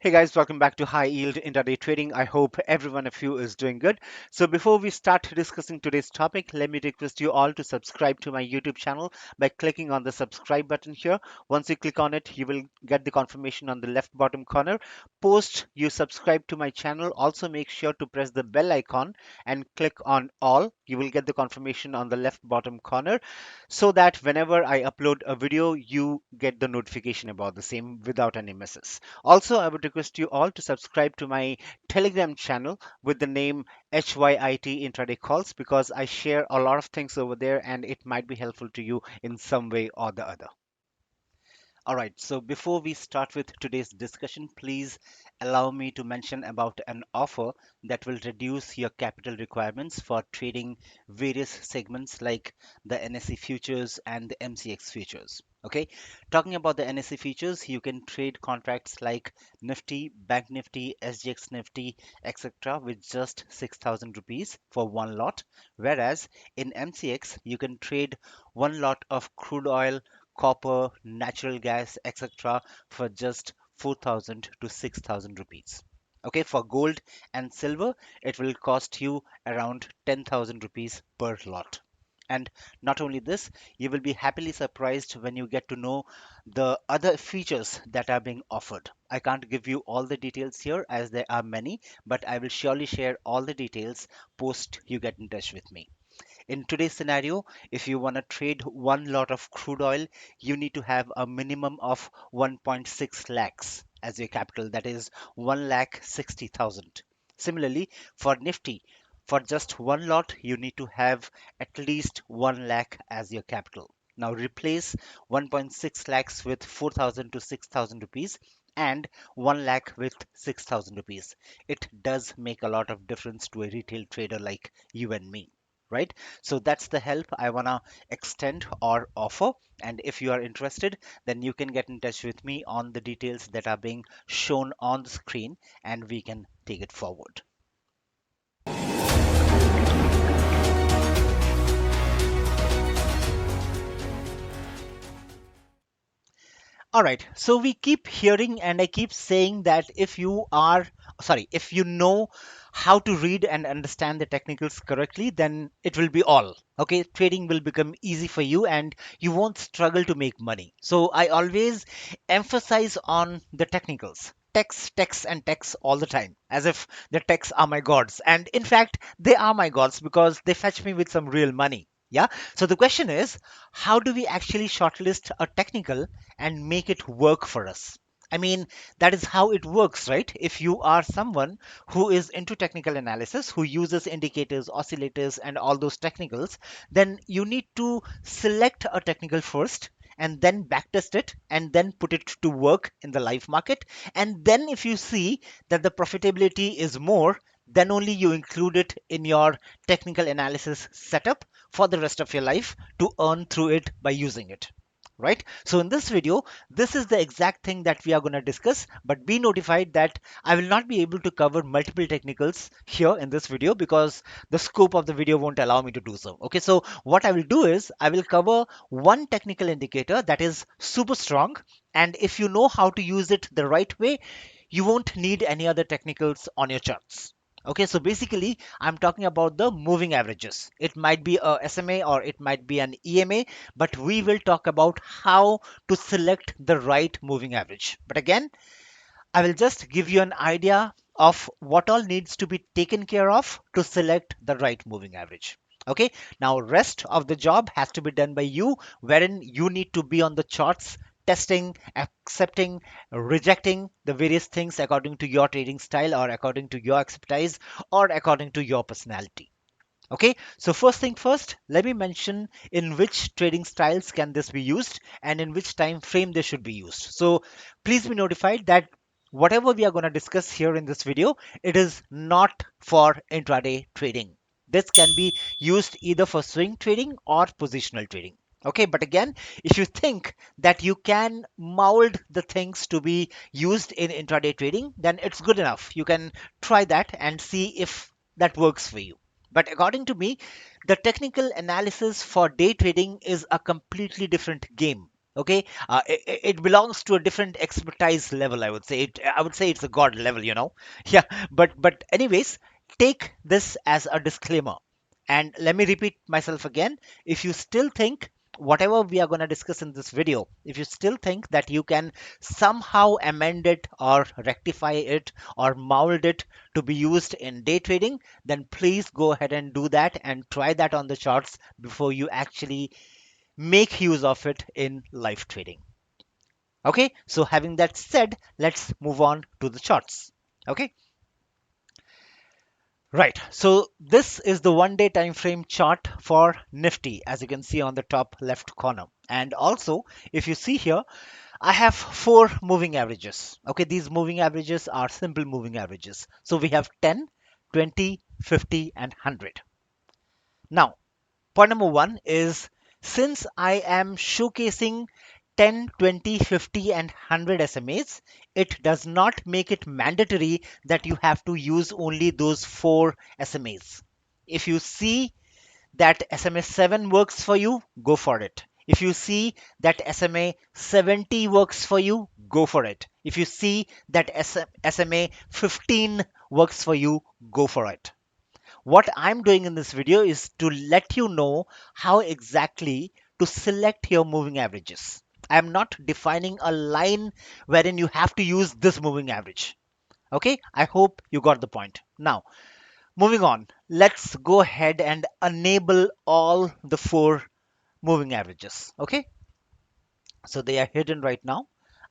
Hey guys, welcome back to High Yield Intraday Trading. I hope every one of you is doing good. So before we start discussing today's topic, let me request you all to subscribe to my YouTube channel by clicking on the subscribe button here. Once you click on it, you will get the confirmation on the left bottom corner. Post you subscribe to my channel, also make sure to press the bell icon and click on all. You will get the confirmation on the left bottom corner so that whenever I upload a video, you get the notification about the same without any misses. Also, I would request you all to subscribe to my Telegram channel with the name HYIT Intraday Calls because I share a lot of things over there and it might be helpful to you in some way or the other. All right, so before we start with today's discussion, please allow me to mention about an offer that will reduce your capital requirements for trading various segments like the NSE futures and the MCX futures. Okay, talking about the NSE futures, you can trade contracts like Nifty, Bank Nifty, SGX Nifty, etc. with just 6,000 rupees for one lot, whereas in MCX you can trade one lot of crude oil, copper, natural gas, etc. for just 4,000 to 6,000 rupees. Okay, for gold and silver, it will cost you around 10,000 rupees per lot. And not only this, you will be happily surprised when you get to know the other features that are being offered. I can't give you all the details here as there are many, but I will surely share all the details post you get in touch with me. In today's scenario, if you want to trade one lot of crude oil, you need to have a minimum of 1.6 lakhs as your capital, that is 1 lakh 60,000. Similarly, for Nifty, for just one lot, you need to have at least 1 lakh as your capital. Now replace 1.6 lakhs with 4,000 to 6,000 rupees and 1 lakh with 6,000 rupees. It does make a lot of difference to a retail trader like you and me, right? So that's the help I want to extend or offer. And if you are interested, then you can get in touch with me on the details that are being shown on the screen and we can take it forward. All right. So we keep hearing and I keep saying that if you know how to read and understand the technicals correctly, then it will be all. Okay. Trading will become easy for you and you won't struggle to make money. So I always emphasize on the technicals. Text, and text all the time, as if the texts are my gods. And in fact, they are my gods because they fetch me with some real money. Yeah. So the question is, how do we actually shortlist a technical and make it work for us? I mean, that is how it works, right? If you are someone who is into technical analysis, who uses indicators, oscillators, and all those technicals, then you need to select a technical first and then backtest it and then put it to work in the live market. And then if you see that the profitability is more, then only you include it in your technical analysis setup for the rest of your life to earn through it by using it, right? So in this video, this is the exact thing that we are going to discuss, but be notified that I will not be able to cover multiple technicals here in this video because the scope of the video won't allow me to do so. Okay, so what I will do is I will cover one technical indicator that is super strong, and if you know how to use it the right way, you won't need any other technicals on your charts. Okay, so basically, I'm talking about the moving averages. It might be a SMA or it might be an EMA, but we will talk about how to select the right moving average. But again, I will just give you an idea of what all needs to be taken care of to select the right moving average. Okay, now rest of the job has to be done by you, wherein you need to be on the charts, testing, accepting, rejecting the various things according to your trading style or according to your expertise or according to your personality. Okay, so first thing first, let me mention in which trading styles can this be used and in which time frame they should be used. So please be notified that whatever we are going to discuss here in this video, it is not for intraday trading. This can be used either for swing trading or positional trading. Okay, but again, if you think that you can mold the things to be used in intraday trading, then it's good enough. You can try that and see if that works for you. But according to me, the technical analysis for day trading is a completely different game. Okay, it belongs to a different expertise level. I would say it's a god level, yeah. But anyways, take this as a disclaimer, and let me repeat myself again. If you still think whatever we are going to discuss in this video, if you still think that you can somehow amend it or rectify it or mold it to be used in day trading, then please go ahead and do that and try that on the charts before you actually make use of it in live trading. Okay, so having that said, let's move on to the charts. Okay, right. So this is the 1 day time frame chart for Nifty, as you can see on the top left corner. And also, if you see here, I have four moving averages. Okay, these moving averages are simple moving averages. So we have 10, 20, 50, and 100. Now, point number one is, since I am showcasing 10, 20, 50, and 100 SMAs, it does not make it mandatory that you have to use only those four SMAs. If you see that SMA 7 works for you, go for it. If you see that SMA 70 works for you, go for it. If you see that SMA 15 works for you, go for it. What I'm doing in this video is to let you know how exactly to select your moving averages. I'm not defining a line wherein you have to use this moving average. Okay, I hope you got the point. Now, moving on, let's go ahead and enable all the four moving averages. Okay, so they are hidden right now.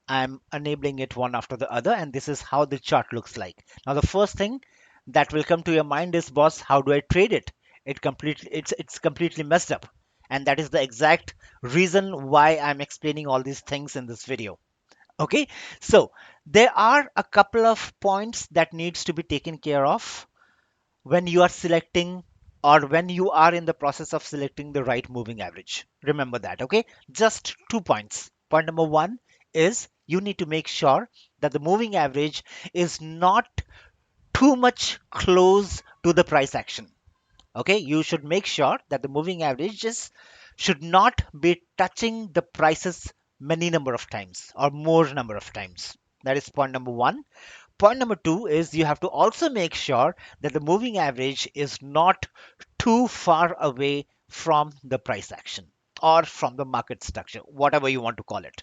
I'm enabling it one after the other, and this is how the chart looks like. Now, the first thing that will come to your mind is, boss, how do I trade it? It's completely messed up. And that is the exact reason why I'm explaining all these things in this video. Okay, so there are a couple of points that needs to be taken care of when you are selecting, or when you are in the process of selecting the right moving average. Remember that, okay? Just 2 points. Point number one is, you need to make sure that the moving average is not too much close to the price action. Okay, you should make sure that the moving averages should not be touching the prices many number of times or more number of times. That is point number one. Point number two is, you have to also make sure that the moving average is not too far away from the price action or from the market structure, whatever you want to call it.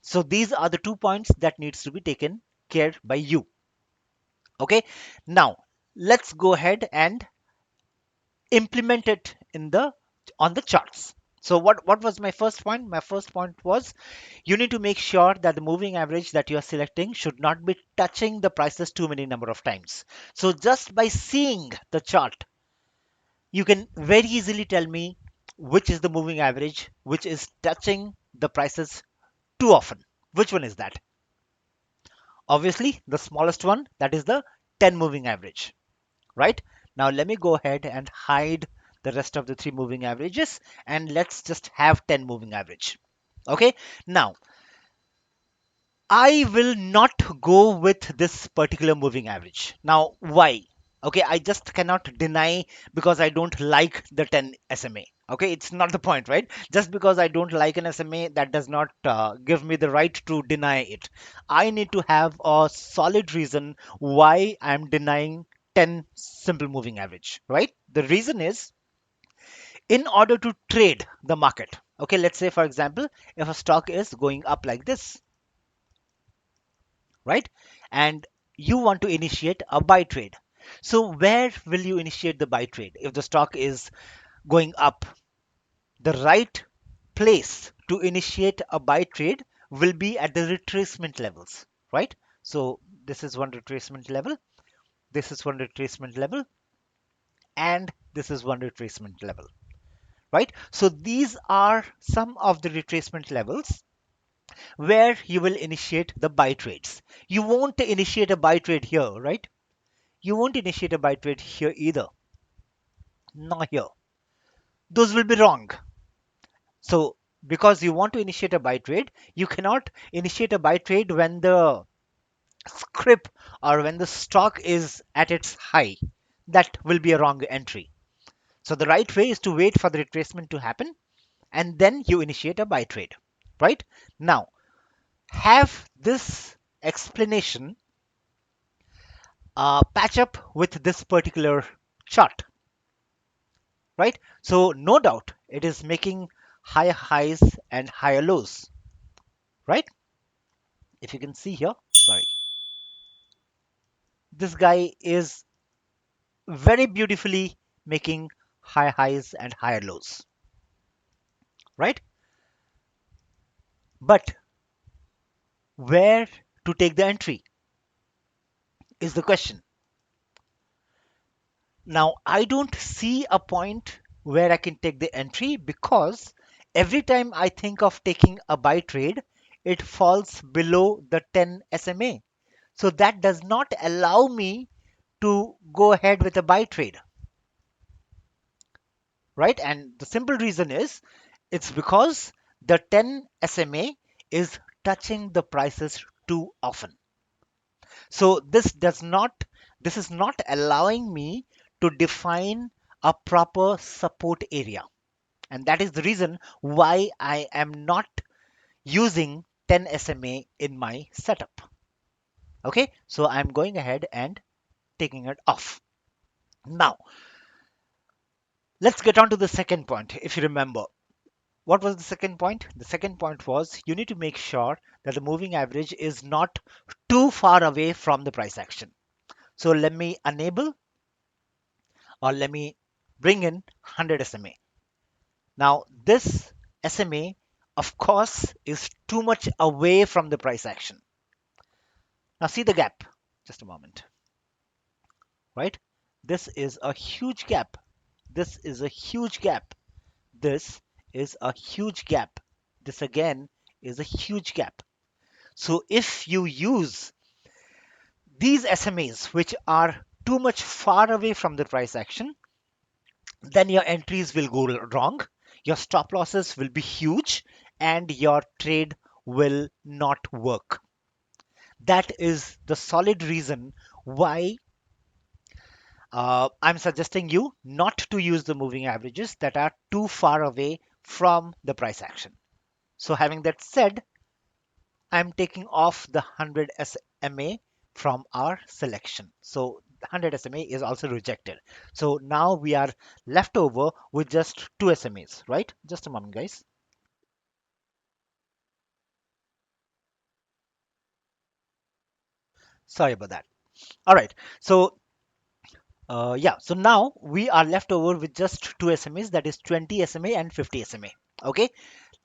So these are the 2 points that needs to be taken care by you. Okay, now let's go ahead and implement it in the on the charts. So what was my first point? My first point was, you need to make sure that the moving average that you are selecting should not be touching the prices too many number of times. So just by seeing the chart, you can very easily tell me which is the moving average which is touching the prices too often. Which one is that? Obviously the smallest one, that is the 10 moving average, right? Now let me go ahead and hide the rest of the three moving averages, and let's just have 10 moving average. Okay, now I will not go with this particular moving average. Now, why? Okay, I just cannot deny because I don't like the 10 SMA. Okay, it's not the point, right? Just because I don't like an SMA, that does not give me the right to deny it. I need to have a solid reason why I'm denying 10 simple moving average, right? The reason is, in order to trade the market. Okay, let's say, for example, if a stock is going up like this, right? And you want to initiate a buy trade. So where will you initiate the buy trade? If the stock is going up, the right place to initiate a buy trade will be at the retracement levels, right? So this is one retracement level, this is one retracement level, and this is one retracement level, right? So these are some of the retracement levels where you will initiate the buy trades. You won't initiate a buy trade here, right? You won't initiate a buy trade here either. Not here. Those will be wrong. So because you want to initiate a buy trade, you cannot initiate a buy trade when the script or when the stock is at its high. That will be a wrong entry. So the right way is to wait for the retracement to happen, and then you initiate a buy trade. right? Now, have this explanation patch up with this particular chart, right? So no doubt it is making higher highs and higher lows, right? If you can see here, sorry, this guy is very beautifully making high highs and higher lows, right? But where to take the entry is the question. Now, I don't see a point where I can take the entry because every time I think of taking a buy trade, it falls below the 10 SMA. So that does not allow me to go ahead with a buy trade, right? And the simple reason is it's because the 10 SMA is touching the prices too often. So this is not allowing me to define a proper support area. And that is the reason why I am not using 10 SMA in my setup. Okay, so I'm going ahead and taking it off. Now, let's get on to the second point. If you remember, what was the second point? The second point was you need to make sure that the moving average is not too far away from the price action. So let me enable or let me bring in 100 SMA. Now, this SMA, of course, is too much away from the price action. Now, see the gap. Just a moment, right? This is a huge gap. This is a huge gap. This is a huge gap. This again is a huge gap. So if you use these SMAs, which are too much far away from the price action, then your entries will go wrong, your stop losses will be huge, and your trade will not work. That is the solid reason why I'm suggesting you not to use the moving averages that are too far away from the price action. So having that said, I'm taking off the 100 SMA from our selection. So 100 SMA is also rejected. So now we are left over with just two SMAs, right? Just a moment, guys. Sorry about that. All right. So yeah, so now we are left over with just two SMAs, that is 20 SMA and 50 SMA. Okay,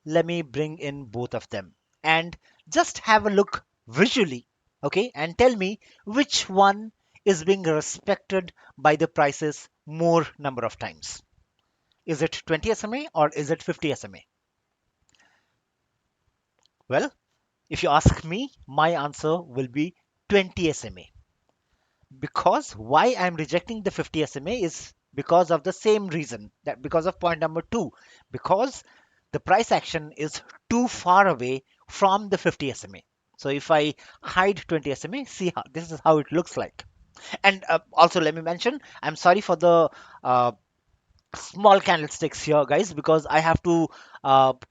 let me bring in both of them and just have a look visually, okay, and tell me which one is being respected by the prices more number of times. Is it 20 SMA or is it 50 SMA? Well, if you ask me, my answer will be 20 SMA. Because why I'm rejecting the 50 SMA is because of the same reason, that because of point number two, because the price action is too far away from the 50 SMA. So if I hide 20 SMA, see how this is how it looks like. And also let me mention, I'm sorry for the small candlesticks here, guys, because I have to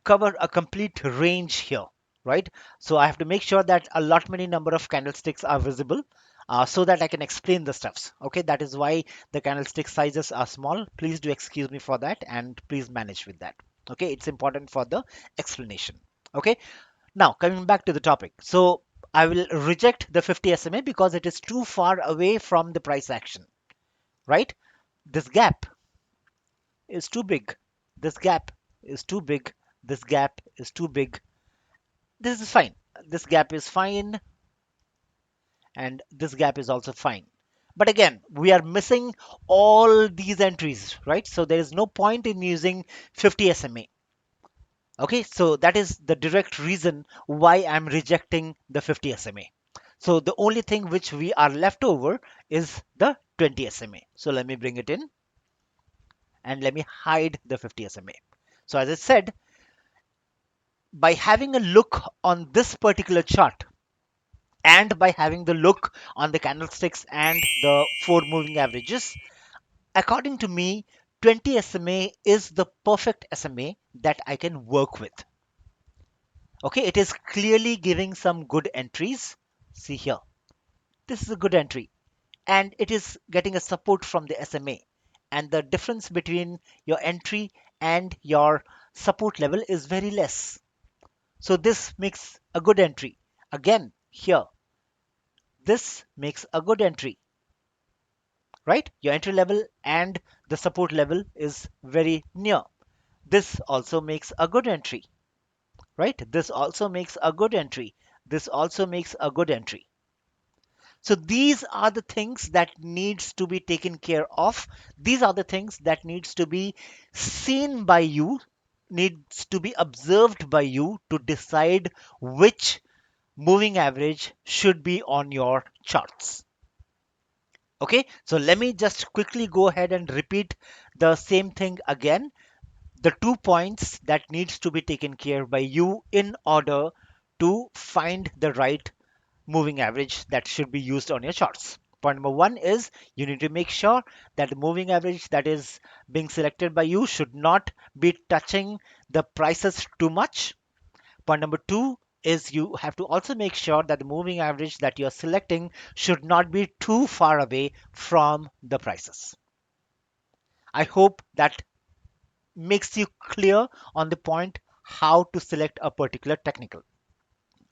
cover a complete range here, right? So I have to make sure that a lot many number of candlesticks are visible, so that I can explain the stuffs. Okay, that is why the candlestick sizes are small. Please do excuse me for that, and please manage with that. Okay, it's important for the explanation. Okay, now coming back to the topic. So I will reject the 50 SMA because it is too far away from the price action, right? This gap is too big. This gap is too big. This gap is too big. This is fine. This gap is fine. And this gap is also fine. But again, we are missing all these entries, right? So there is no point in using 50 SMA. Okay, so that is the direct reason why I'm rejecting the 50 SMA. So the only thing which we are left over is the 20 SMA. So let me bring it in and let me hide the 50 SMA. So as I said, by having a look on this particular chart and by having the look on the candlesticks and the four moving averages, according to me, 20 SMA is the perfect SMA that I can work with. Okay, it is clearly giving some good entries. See here, this is a good entry, and it is getting a support from the SMA. And the difference between your entry and your support level is very less. So this makes a good entry. Again, here, this makes a good entry, right? Your entry level and the support level is very near. This also makes a good entry, right? This also makes a good entry. This also makes a good entry. So these are the things that needs to be taken care of. These are the things that needs to be seen by you, needs to be observed by you to decide which moving average should be on your charts. Okay, so let me just quickly go ahead and repeat the same thing again. The 2 points that needs to be taken care by you in order to find the right moving average that should be used on your charts. Point number one is you need to make sure that the moving average that is being selected by you should not be touching the prices too much. Point number two is you have to also make sure that the moving average that you're selecting should not be too far away from the prices. I hope that makes you clear on the point how to select a particular technical.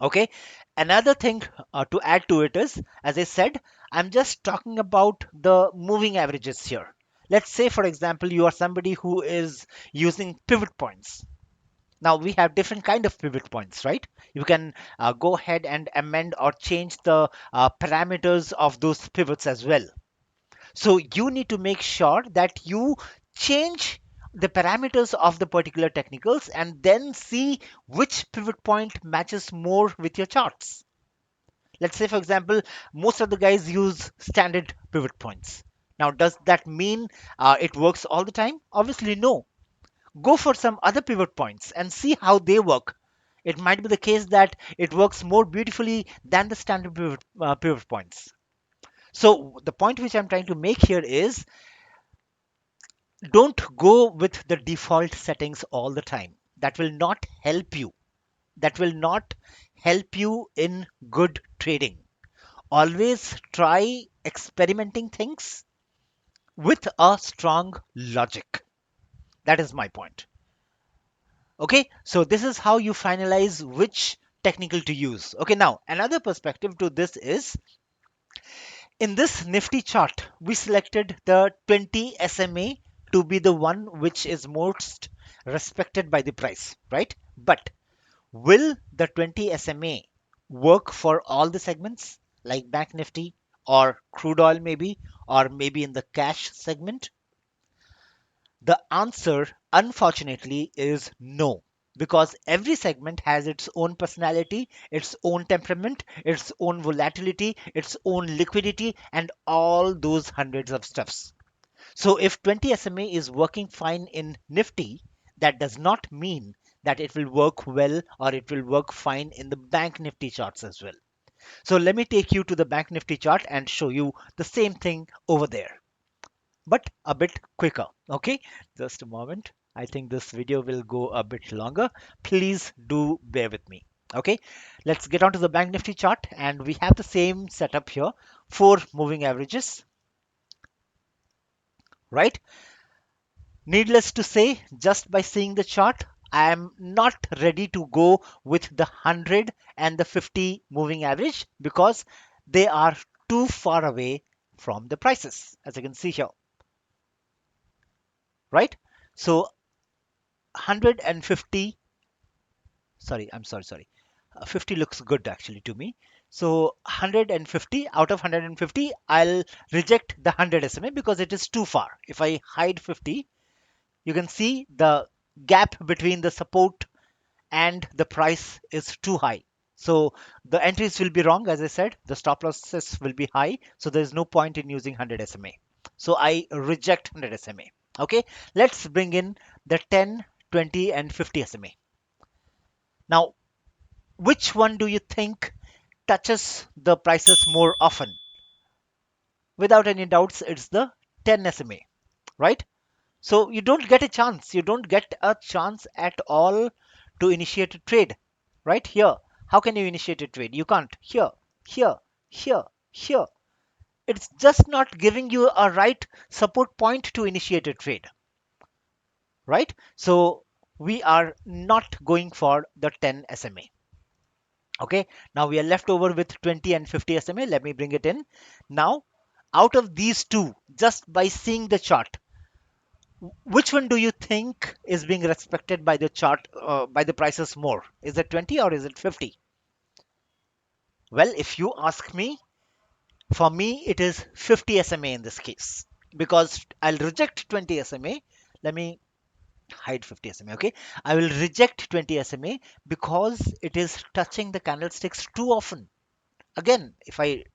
Okay, another thing to add to it is, as I said, I'm just talking about the moving averages here. Let's say, for example, you are somebody who is using pivot points. Now we have different kind of pivot points, right? You can go ahead and amend or change the parameters of those pivots as well. So you need to make sure that you change the parameters of the particular technicals and then see which pivot point matches more with your charts. Let's say, for example, most of the guys use standard pivot points. Now, does that mean it works all the time? Obviously, no. Go for some other pivot points and see how they work. It might be the case that it works more beautifully than the standard pivot points. So the point which I'm trying to make here is don't go with the default settings all the time. That will not help you. That will not help you in good trading. Always try experimenting things with a strong logic. That is my point. Okay, so this is how you finalize which technical to use. Okay, now another perspective to this is in this nifty chart, we selected the 20 SMA to be the one which is most respected by the price, right? But will the 20 SMA work for all the segments like Bank Nifty or crude oil maybe, or maybe in the cash segment? The answer, unfortunately, is no. Because every segment has its own personality, its own temperament, its own volatility, its own liquidity, and all those hundreds of stuffs. So if 20 SMA is working fine in Nifty, that does not mean that it will work well or it will work fine in the Bank Nifty charts as well. So let me take you to the Bank Nifty chart and show you the same thing over there, but a bit quicker. Okay, just a moment. I think this video will go a bit longer. Please do bear with me. Okay, let's get onto the Bank Nifty chart, and we have the same setup here. Four moving averages, right? Needless to say, just by seeing the chart, I am not ready to go with the 100 and the 50 moving average because they are too far away from the prices, as you can see here, right? So 150, sorry, I'm sorry. 50 looks good actually to me. So 150, out of 150, I'll reject the 100 SMA because it is too far. If I hide 50, you can see the gap between the support and the price is too high. So the entries will be wrong. As I said, the stop losses will be high. So there's no point in using 100 SMA. So I reject 100 SMA. Okay, let's bring in the 10, 20, and 50 SMA. Now, which one do you think touches the prices more often? Without any doubts, it's the 10 SMA, right? So you don't get a chance. You don't get a chance at all to initiate a trade. right here. How can you initiate a trade? You can't. Here, here, here, here. It's just not giving you a right support point to initiate a trade, right? So we are not going for the 10 SMA. Okay, now we are left over with 20 and 50 SMA. Let me bring it in. Now, out of these two, just by seeing the chart, which one do you think is being respected by the chart, by the prices more? Is it 20 or is it 50? Well, if you ask me, for me, it is 50 SMA in this case because I'll reject 20 SMA. Let me hide 50 SMA. Okay, I will reject 20 SMA because it is touching the candlesticks too often. Again, if I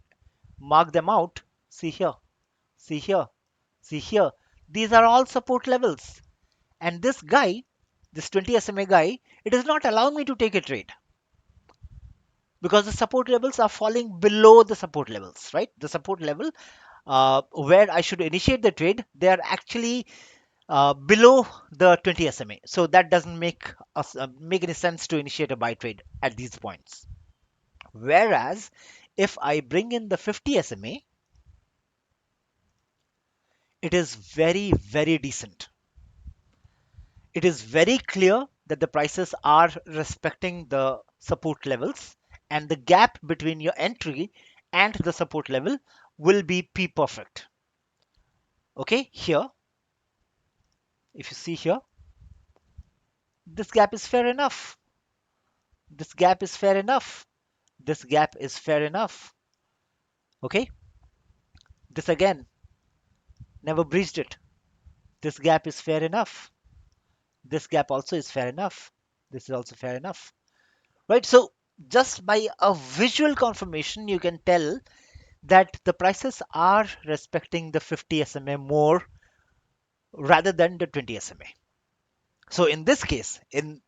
mark them out, see here, see here, see here, these are all support levels. And this guy, this 20 SMA guy, it does not allow me to take a trade because the support levels are falling below the support levels, right? The support level where I should initiate the trade, they are actually below the 20 SMA. So that doesn't make any sense to initiate a buy trade at these points. Whereas if I bring in the 50 SMA, it is very, very decent. It is very clear that the prices are respecting the support levels, and the gap between your entry and the support level will be P perfect. Okay, here, if you see here, this gap is fair enough. This gap is fair enough. This gap is fair enough. Okay, this again, never breached it. This gap is fair enough. This gap also is fair enough. This is also fair enough. Right, so just by a visual confirmation, you can tell that the prices are respecting the 50 SMA more rather than the 20 SMA. So in this case, in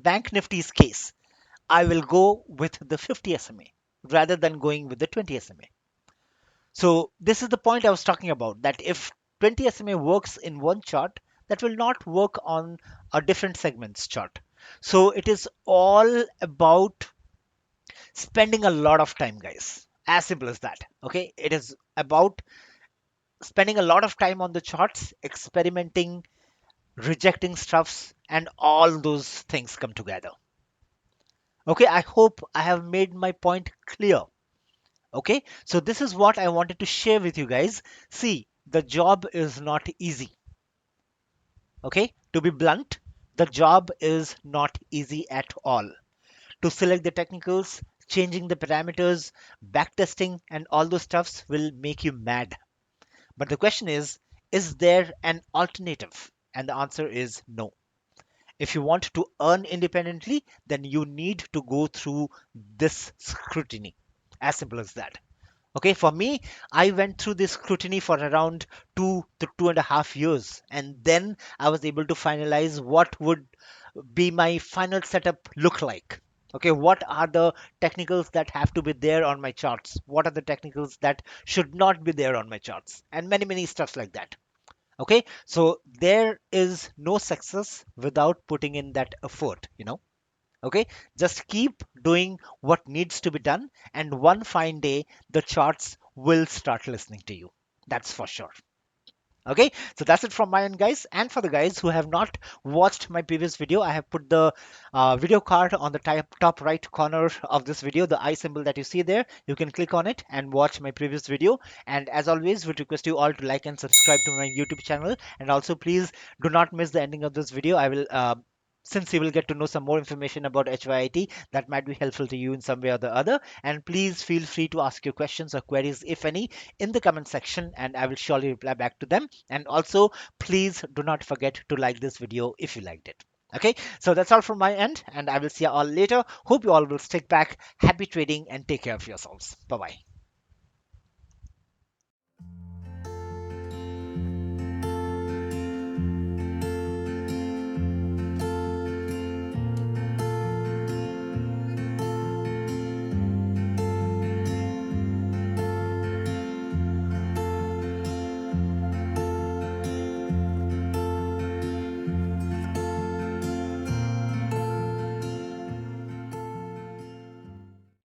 Bank Nifty's case, I will go with the 50 SMA rather than going with the 20 SMA. So this is the point I was talking about, that if 20 SMA works in one chart, that will not work on a different segments chart. So it is all about spending a lot of time, guys. As simple as that. Okay, it is about spending a lot of time on the charts, experimenting, rejecting stuffs, and all those things come together. Okay, I hope I have made my point clear. Okay, so this is what I wanted to share with you guys. See, the job is not easy. Okay, to be blunt, the job is not easy at all. To select the technicals, changing the parameters, backtesting, and all those stuffs will make you mad. But the question is there an alternative? And the answer is no. If you want to earn independently, then you need to go through this scrutiny. As simple as that. Okay, for me, I went through this scrutiny for around 2 to 2.5 years, and then I was able to finalize what would be my final setup look like. Okay, what are the technicals that have to be there on my charts? What are the technicals that should not be there on my charts? And many, many stuffs like that. Okay, so there is no success without putting in that effort. Okay, just keep doing what needs to be done, and one fine day the charts will start listening to you. That's for sure. Okay, so that's it from my end, guys. And for the guys who have not watched my previous video, I have put the video card on the top right corner of this video, the I symbol that you see there. You can click on it and watch my previous video. And as always, would request you all to like and subscribe to my YouTube channel. And also, please do not miss the ending of this video. I will since you will get to know some more information about HYIT that might be helpful to you in some way or the other. And please feel free to ask your questions or queries, if any, in the comment section, and I will surely reply back to them. And also, please do not forget to like this video if you liked it. Okay, so that's all from my end, and I will see you all later. Hope you all will stick back. Happy trading and take care of yourselves. Bye bye.